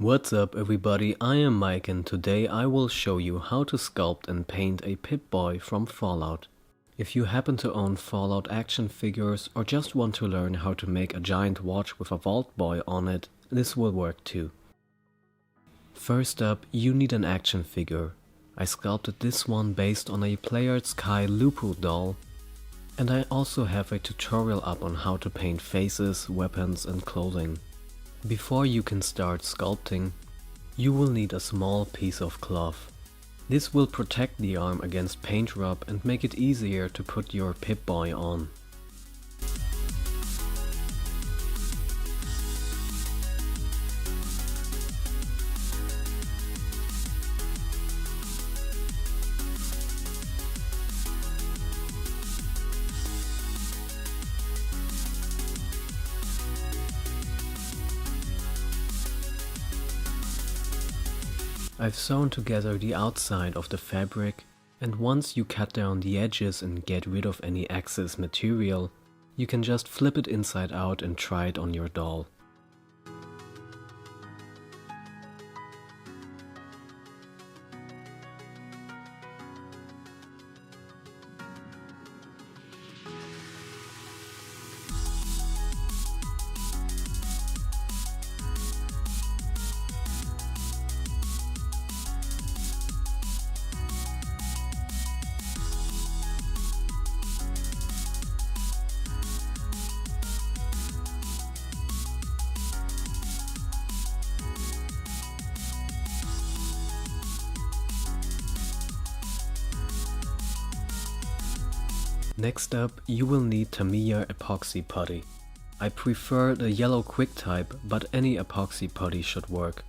What's up everybody, I am Mike and today I will show you how to sculpt and paint a Pip-Boy from Fallout. If you happen to own Fallout action figures or just want to learn how to make a giant watch with a Vault Boy on it, this will work too. First up, you need an action figure. I sculpted this one based on a Player's Kai Lupu doll, and I also have a tutorial up on how to paint faces, weapons and clothing. Before you can start sculpting, you will need a small piece of cloth. This will protect the arm against paint rub and make it easier to put your Pip-Boy on. I've sewn together the outside of the fabric, and once you cut down the edges and get rid of any excess material, you can just flip it inside out and try it on your doll. Next up, you will need Tamiya Epoxy Putty. I prefer the yellow quick type, but any epoxy putty should work.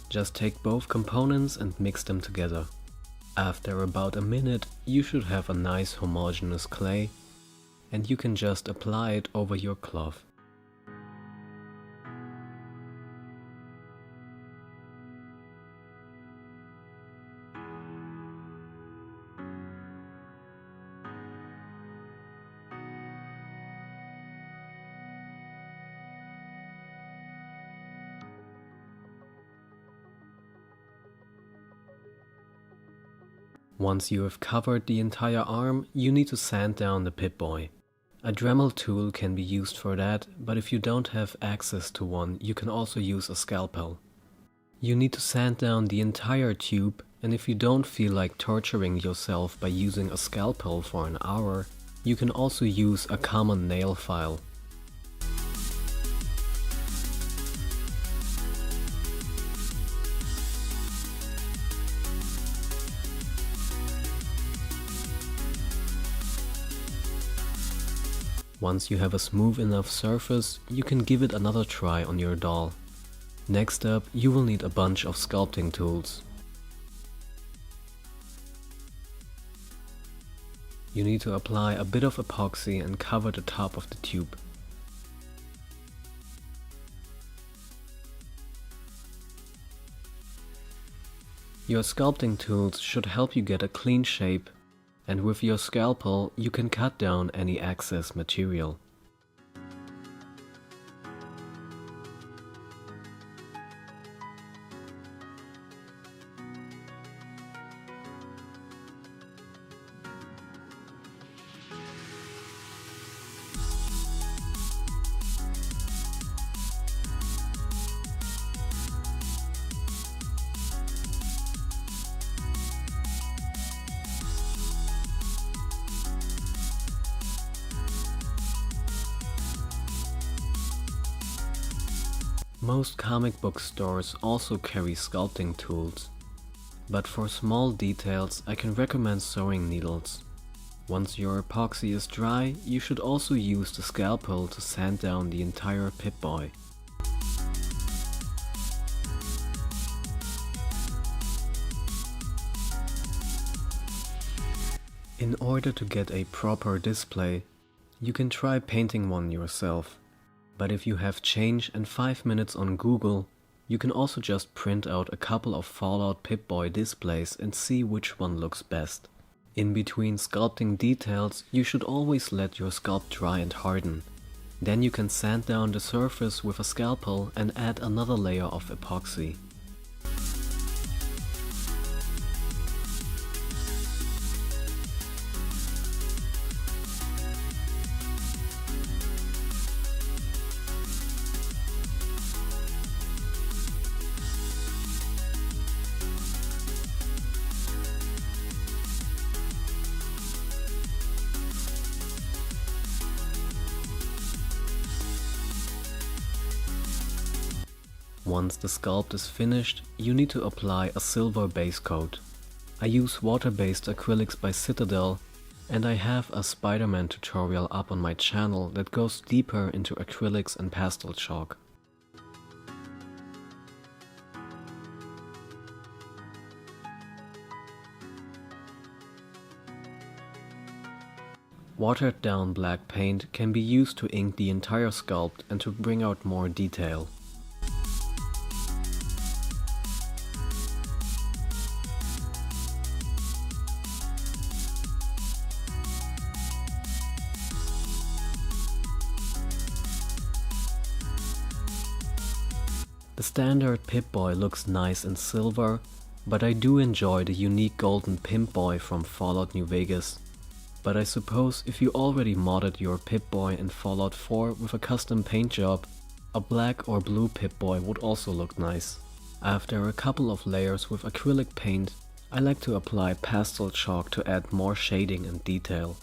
Just take both components and mix them together. After about a minute, you should have a nice homogeneous clay, and you can just apply it over your cloth. Once you have covered the entire arm, you need to sand down the Pip-Boy. A Dremel tool can be used for that, but if you don't have access to one, you can also use a scalpel. You need to sand down the entire tube, and if you don't feel like torturing yourself by using a scalpel for an hour, you can also use a common nail file. Once you have a smooth enough surface, you can give it another try on your doll. Next up, you will need a bunch of sculpting tools. You need to apply a bit of epoxy and cover the top of the tube. Your sculpting tools should help you get a clean shape, and with your scalpel you can cut down any excess material. Most comic book stores also carry sculpting tools, but for small details I can recommend sewing needles. Once your epoxy is dry, you should also use the scalpel to sand down the entire Pip-Boy. In order to get a proper display, you can try painting one yourself. But if you have change and 5 minutes on Google, you can also just print out a couple of Fallout Pip-Boy displays and see which one looks best. In between sculpting details, you should always let your sculpt dry and harden. Then you can sand down the surface with a scalpel and add another layer of epoxy. Once the sculpt is finished, you need to apply a silver base coat. I use water-based acrylics by Citadel, and I have a Spider-Man tutorial up on my channel that goes deeper into acrylics and pastel chalk. Watered down black paint can be used to ink the entire sculpt and to bring out more detail. The standard Pip-Boy looks nice in silver, but I do enjoy the unique golden Pimp-Boy from Fallout New Vegas. But I suppose if you already modded your Pip-Boy in Fallout 4 with a custom paint job, a black or blue Pip-Boy would also look nice. After a couple of layers with acrylic paint, I like to apply Pastel Chalk to add more shading and detail.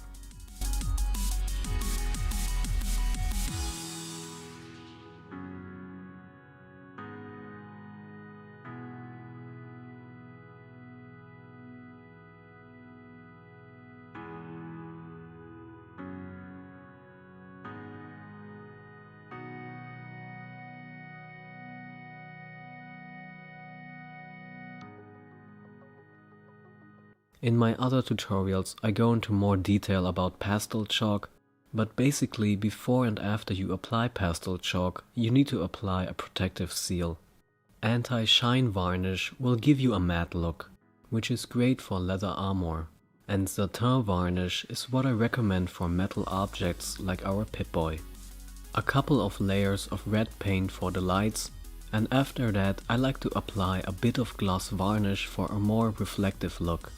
In my other tutorials I go into more detail about Pastel Chalk, but basically before and after you apply Pastel Chalk you need to apply a protective seal. Anti-shine varnish will give you a matte look, which is great for leather armor, and satin varnish is what I recommend for metal objects like our Pip-Boy. A couple of layers of red paint for the lights, and after that I like to apply a bit of gloss varnish for a more reflective look.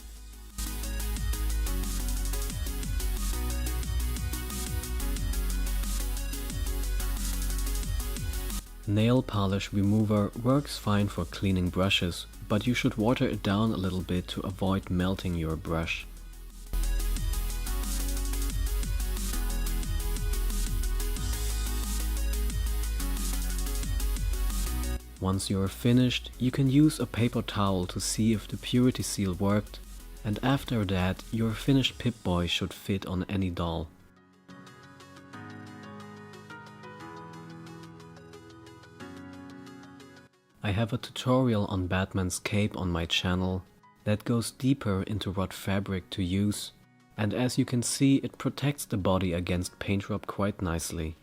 Nail polish remover works fine for cleaning brushes, but you should water it down a little bit to avoid melting your brush. Once you're finished, you can use a paper towel to see if the purity seal worked, and after that your finished Pip-Boy should fit on any doll. I have a tutorial on Batman's cape on my channel that goes deeper into what fabric to use, and as you can see it protects the body against paint rub quite nicely.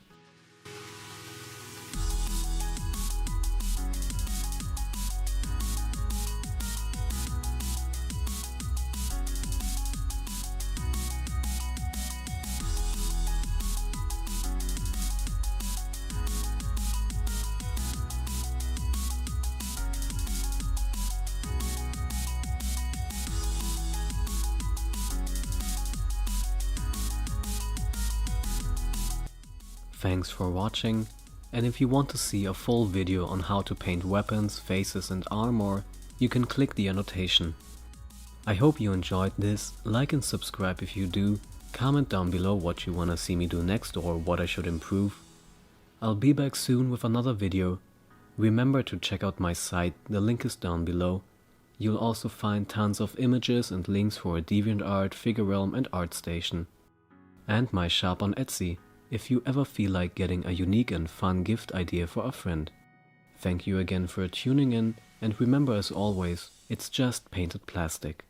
Thanks for watching, and if you want to see a full video on how to paint weapons, faces and armor, you can click the annotation. I hope you enjoyed this, like and subscribe if you do, comment down below what you wanna see me do next or what I should improve. I'll be back soon with another video. Remember to check out my site, the link is down below. You'll also find tons of images and links for DeviantArt, Figurealm and ArtStation. And my shop on Etsy, if you ever feel like getting a unique and fun gift idea for a friend. Thank you again for tuning in, and remember as always, it's just painted plastic.